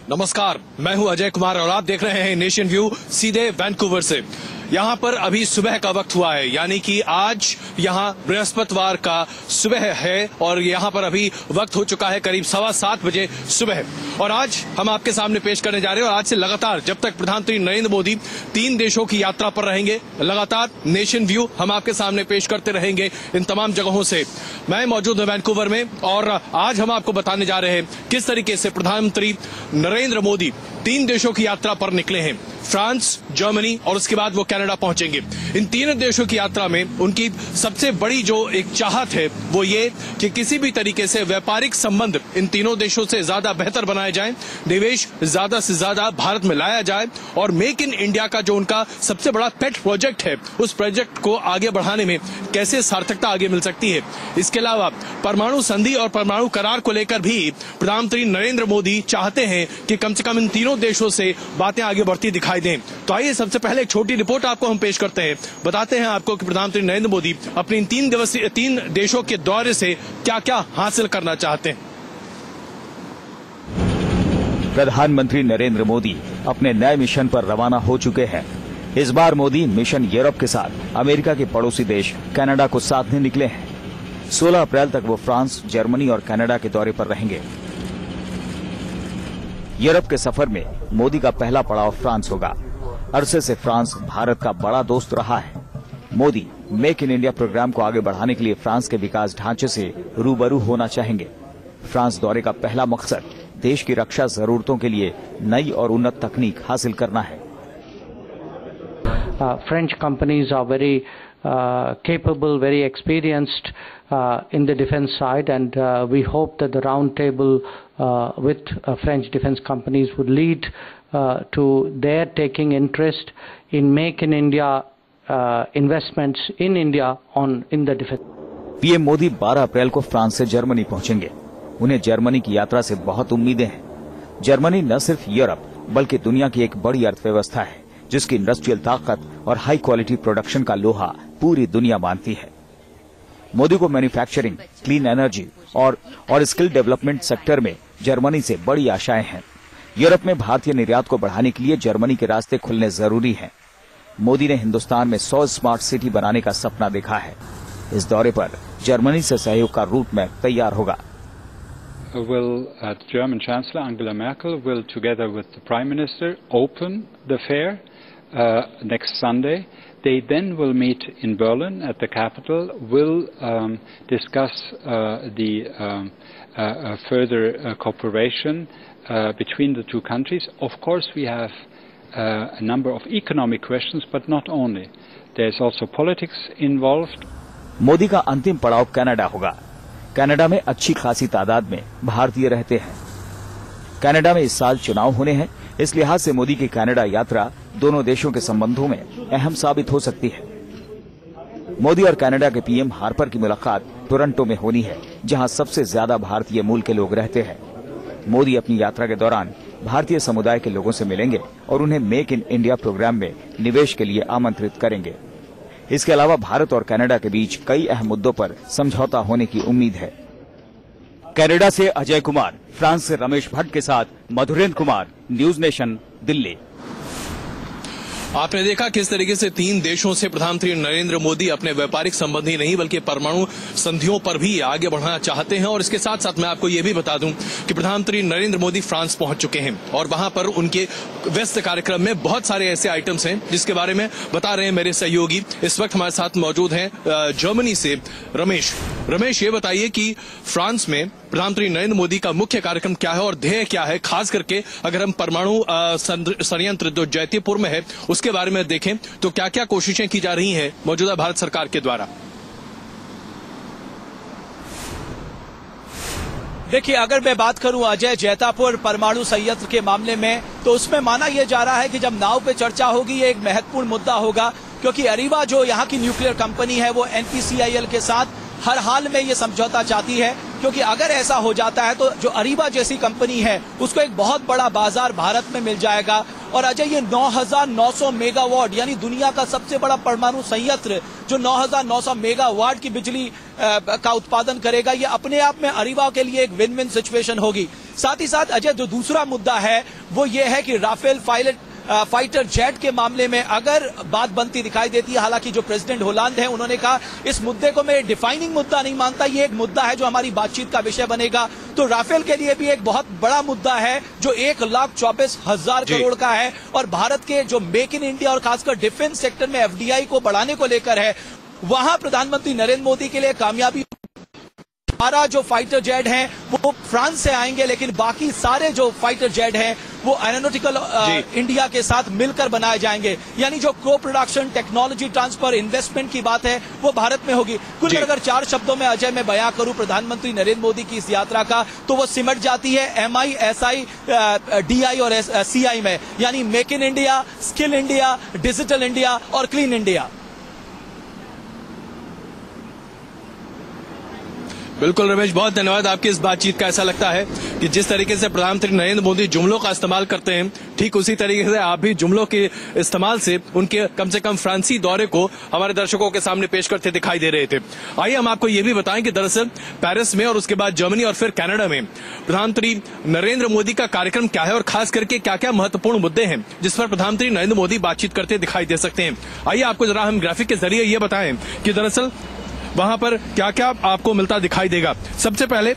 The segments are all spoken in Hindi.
नमस्कार, मैं हूं अजय कुमार और आप देख रहे हैं नेशन व्यू सीधे वैंकूवर से। यहाँ पर अभी सुबह का वक्त हुआ है, यानी कि आज यहाँ बृहस्पतिवार का सुबह है और यहाँ पर अभी वक्त हो चुका है करीब 7:15 बजे सुबह। और आज हम आपके सामने पेश करने जा रहे हैं और आज से लगातार जब तक प्रधानमंत्री नरेंद्र मोदी 3 देशों की यात्रा पर रहेंगे, लगातार नेशन व्यू हम आपके सामने पेश करते रहेंगे इन तमाम जगहों से। मैं मौजूद हूं वैंकूवर में और आज हम आपको बताने जा रहे हैं किस तरीके से प्रधानमंत्री नरेंद्र मोदी 3 देशों की यात्रा पर निकले हैं, फ्रांस, जर्मनी और उसके बाद वो कनाडा पहुंचेंगे। इन 3 देशों की यात्रा में उनकी सबसे बड़ी जो एक चाहत है वो ये कि किसी भी तरीके से व्यापारिक संबंध इन तीनों देशों से ज्यादा बेहतर बनाए जाएं, निवेश ज्यादा से ज्यादा भारत में लाया जाए और मेक इन इंडिया का जो उनका सबसे बड़ा पेट प्रोजेक्ट है उस प्रोजेक्ट को आगे बढ़ाने में कैसे सार्थकता आगे मिल सकती है। इसके अलावा परमाणु संधि और परमाणु करार को लेकर भी प्रधानमंत्री नरेंद्र मोदी चाहते हैं कि कम से कम इन तीनों देशों से बातें आगे बढ़ती दिखाई दें। तो आइए सबसे पहले एक छोटी रिपोर्ट आपको हम पेश करते हैं, बताते हैं आपको कि प्रधानमंत्री नरेंद्र मोदी अपनी इन 3 देशों के दौरे से क्या क्या हासिल करना चाहते हैं। प्रधानमंत्री नरेंद्र मोदी अपने नए मिशन पर रवाना हो चुके हैं। इस बार मोदी मिशन यूरोप के साथ अमेरिका के पड़ोसी देश कनाडा को साधने निकले हैं। 16 अप्रैल तक वो फ्रांस, जर्मनी और कनाडा के दौरे पर रहेंगे। यूरोप के सफर में मोदी का पहला पड़ाव फ्रांस होगा। अरसे से फ्रांस भारत का बड़ा दोस्त रहा है। Modi make in India programme को आगे बढ़ाने के लिए फ्रांस के विकास ढांचे से रूबरू होना चाहेंगे। फ्रांस दौरे का पहला मकसद देश की रक्षा जरूरतों के लिए नई और उन्नत तकनीक हासिल करना है। French companies are very capable, very experienced in the defense side, and we hope that the round table with French defense companies would lead to their taking interest in Make in India investments in India in the defense. PM Modi 12 अप्रैल को फ्रांस से जर्मनी पहुंचेंगे। उन्हें जर्मनी की यात्रा से बहुत उम्मीदें हैं। जर्मनी न सिर्फ यूरोप बल्कि दुनिया की एक बड़ी अर्थव्यवस्था है जिसकी इंडस्ट्रियल ताकत और हाई क्वालिटी प्रोडक्शन का लोहा पूरी दुनिया मानती है। मोदी को मैन्युफैक्चरिंग, क्लीन एनर्जी और स्किल डेवलपमेंट सेक्टर में जर्मनी से बड़ी आशाएं हैं। यूरोप में भारतीय निर्यात को बढ़ाने के लिए जर्मनी के रास्ते खुलने जरूरी हैं। मोदी ने हिंदुस्तान में 100 स्मार्ट सिटी बनाने का सपना देखा है। इस दौरे पर जर्मनी से सहयोग का रूट मैप तैयार होगा। The German Chancellor Angela Merkel will, together with the Prime Minister, open the fair next Sunday. They then will meet in Berlin at the capital, will discuss the further cooperation between the two countries. Of course, we have a number of economic questions, but not only. There's also politics involved. Modi का अंतिम पड़ाव कनाडा होगा। कनाडा में अच्छी खासी तादाद में भारतीय रहते हैं। कनाडा में इस साल चुनाव होने हैं, इस लिहाज से मोदी की कनाडा यात्रा दोनों देशों के संबंधों में अहम साबित हो सकती है। मोदी और कनाडा के पीएम हार्पर की मुलाकात टोरंटो में होनी है, जहां सबसे ज्यादा भारतीय मूल के लोग रहते हैं। मोदी अपनी यात्रा के दौरान भारतीय समुदाय के लोगों से मिलेंगे और उन्हें मेक इन इंडिया प्रोग्राम में निवेश के लिए आमंत्रित करेंगे। इसके अलावा भारत और कनाडा के बीच कई अहम मुद्दों पर समझौता होने की उम्मीद है। कनाडा से अजय कुमार, फ्रांस से रमेश भट्ट के साथ मधुरेंद्र कुमार, न्यूज नेशन, दिल्ली। आपने देखा किस तरीके से 3 देशों से प्रधानमंत्री नरेंद्र मोदी अपने व्यापारिक संबंध ही नहीं बल्कि परमाणु संधियों पर भी आगे बढ़ना चाहते हैं। और इसके साथ साथ मैं आपको ये भी बता दूं कि प्रधानमंत्री नरेंद्र मोदी फ्रांस पहुंच चुके हैं और वहां पर उनके व्यस्त कार्यक्रम में बहुत सारे ऐसे आइटम्स हैं जिसके बारे में बता रहे हैं मेरे सहयोगी। इस वक्त हमारे साथ मौजूद हैं जर्मनी से रमेश, ये बताइए कि फ्रांस में प्रधानमंत्री नरेंद्र मोदी का मुख्य कार्यक्रम क्या है और ध्येय क्या है, खास करके अगर हम परमाणु संयंत्र जो जैतीपुर में है उसके बारे में देखें तो क्या क्या कोशिशें की जा रही हैं मौजूदा भारत सरकार के द्वारा। देखिए, अगर मैं बात करूं अजय, जैतापुर परमाणु संयंत्र के मामले में तो उसमें माना यह जा रहा है कि जब नाव पे चर्चा होगी ये एक महत्वपूर्ण मुद्दा होगा, क्योंकि अरीवा जो यहाँ की न्यूक्लियर कंपनी है वो NPCIL के साथ हर हाल में ये समझौता चाहती है क्योंकि अगर ऐसा हो जाता है तो जो अरीबा जैसी कंपनी है उसको एक बहुत बड़ा बाजार भारत में मिल जाएगा। और अजय, ये 9,900 मेगावाट यानी दुनिया का सबसे बड़ा परमाणु संयंत्र जो 9,900 मेगावाट की बिजली का उत्पादन करेगा, ये अपने आप में अरीबा के लिए एक विन विन सिचुएशन होगी। साथ ही साथ अजय, जो दूसरा मुद्दा है वो ये है कि राफेल फाइटर जेट के मामले में अगर बात बनती दिखाई देती है, हालांकि जो प्रेसिडेंट होलांद है उन्होंने कहा इस मुद्दे को मैं डिफाइनिंग मुद्दा नहीं मानता, ये एक मुद्दा है जो हमारी बातचीत का विषय बनेगा। तो राफेल के लिए भी एक बहुत बड़ा मुद्दा है जो 1,24,000 करोड़ का है और भारत के जो मेक इन इंडिया और खासकर डिफेंस सेक्टर में FDI को बढ़ाने को लेकर है, वहां प्रधानमंत्री नरेंद्र मोदी के लिए कामयाबी। 12 जो फाइटर जेट हैं वो फ्रांस से आएंगे, लेकिन बाकी सारे जो फाइटर जेट हैं वो एरोनॉटिकल इंडिया के साथ मिलकर बनाए जाएंगे। यानी जो को प्रोडक्शन, टेक्नोलॉजी ट्रांसफर, इन्वेस्टमेंट की बात है वो भारत में होगी। कुल अगर 4 शब्दों में अजय मैं बयां करूं प्रधानमंत्री नरेंद्र मोदी की इस यात्रा का, तो वो सिमट जाती है MI, SI, DI और CI में, यानी make in India, skill India, digital India और क्लीन इंडिया। बिल्कुल रमेश, बहुत धन्यवाद आपकी इस बातचीत का। ऐसा लगता है कि जिस तरीके से प्रधानमंत्री नरेंद्र मोदी जुमलों का इस्तेमाल करते हैं, ठीक उसी तरीके से आप भी जुमलों के इस्तेमाल से उनके कम से कम फ्रांसी दौरे को हमारे दर्शकों के सामने पेश करते दिखाई दे रहे थे। आइए हम आपको ये भी बताएं कि दरअसल पेरिस में और उसके बाद जर्मनी और फिर कनाडा में प्रधानमंत्री नरेंद्र मोदी का कार्यक्रम क्या है और खास करके क्या क्या महत्वपूर्ण मुद्दे हैं जिस पर प्रधानमंत्री नरेंद्र मोदी बातचीत करते दिखाई दे सकते हैं। आइए आपको जरा हम ग्राफिक के जरिए ये बताएं कि दरअसल वहां पर क्या क्या आपको मिलता दिखाई देगा। सबसे पहले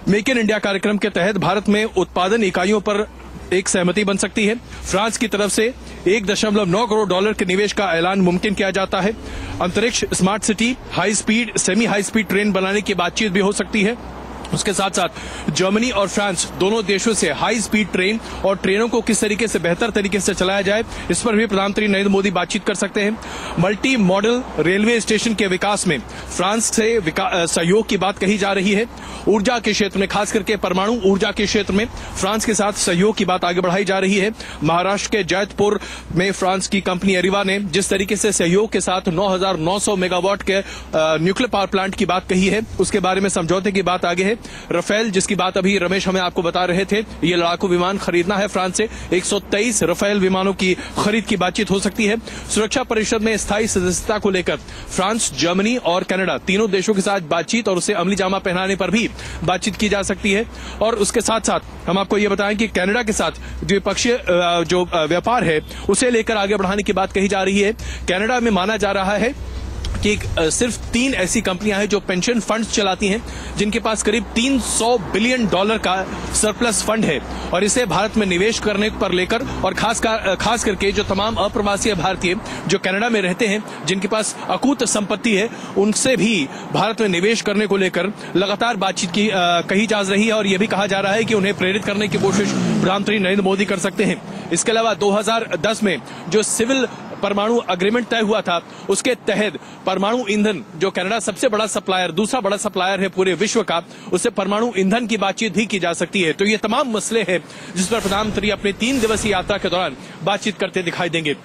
मेक इन इंडिया कार्यक्रम के तहत भारत में उत्पादन इकाइयों पर एक सहमति बन सकती है। फ्रांस की तरफ से 1.9 करोड़ डॉलर के निवेश का ऐलान मुमकिन किया जाता है। अंतरिक्ष, smart city, high speed, semi high speed train बनाने की बातचीत भी हो सकती है। उसके साथ साथ जर्मनी और फ्रांस दोनों देशों से हाई स्पीड ट्रेन और ट्रेनों को किस तरीके से बेहतर तरीके से चलाया जाए, इस पर भी प्रधानमंत्री नरेंद्र मोदी बातचीत कर सकते हैं। मल्टी मॉडल रेलवे स्टेशन के विकास में फ्रांस से सहयोग की बात कही जा रही है। ऊर्जा के क्षेत्र में, खास करके परमाणु ऊर्जा के क्षेत्र में फ्रांस के साथ सहयोग की बात आगे बढ़ाई जा रही है। महाराष्ट्र के जैतपुर में फ्रांस की कंपनी अरीवा ने जिस तरीके से सहयोग के साथ 9,900 मेगावाट के न्यूक्लियर पावर प्लांट की बात कही है, उसके बारे में समझौते की बात आगे है। रफेल, जिसकी बात अभी रमेश हमें आपको बता रहे थे, ये लड़ाकू विमान खरीदना है फ्रांस से। 123 रफेल विमानों की खरीद की बातचीत हो सकती है। सुरक्षा परिषद में स्थायी सदस्यता को लेकर फ्रांस, जर्मनी और कनाडा तीनों देशों के साथ बातचीत और उसे अमली जामा पहनाने पर भी बातचीत की जा सकती है। और उसके साथ साथ हम आपको ये बताएं कि कनाडा के साथ द्विपक्षीय जो व्यापार है उसे लेकर आगे बढ़ाने की बात कही जा रही है। कनाडा में माना जा रहा है कि सिर्फ 3 ऐसी कंपनियां हैं जो पेंशन फंड्स चलाती हैं जिनके पास करीब 300 बिलियन डॉलर का सरप्लस फंड है और इसे भारत में निवेश करने पर लेकर और खास करके जो तमाम अप्रवासी भारतीय जो कनाडा में रहते हैं जिनके पास अकूत संपत्ति है उनसे भी भारत में निवेश करने को लेकर लगातार बातचीत की कही जा रही है और यह भी कहा जा रहा है कि उन्हें प्रेरित करने की कोशिश प्रधानमंत्री नरेंद्र मोदी कर सकते हैं। इसके अलावा 2010 में जो सिविल परमाणु अग्रीमेंट तय हुआ था उसके तहत परमाणु ईंधन, जो कनाडा सबसे बड़ा सप्लायर, दूसरा बड़ा सप्लायर है पूरे विश्व का, उससे परमाणु ईंधन की बातचीत भी की जा सकती है। तो ये तमाम मसले हैं जिस पर प्रधानमंत्री अपने 3 दिवसीय यात्रा के दौरान बातचीत करते दिखाई देंगे।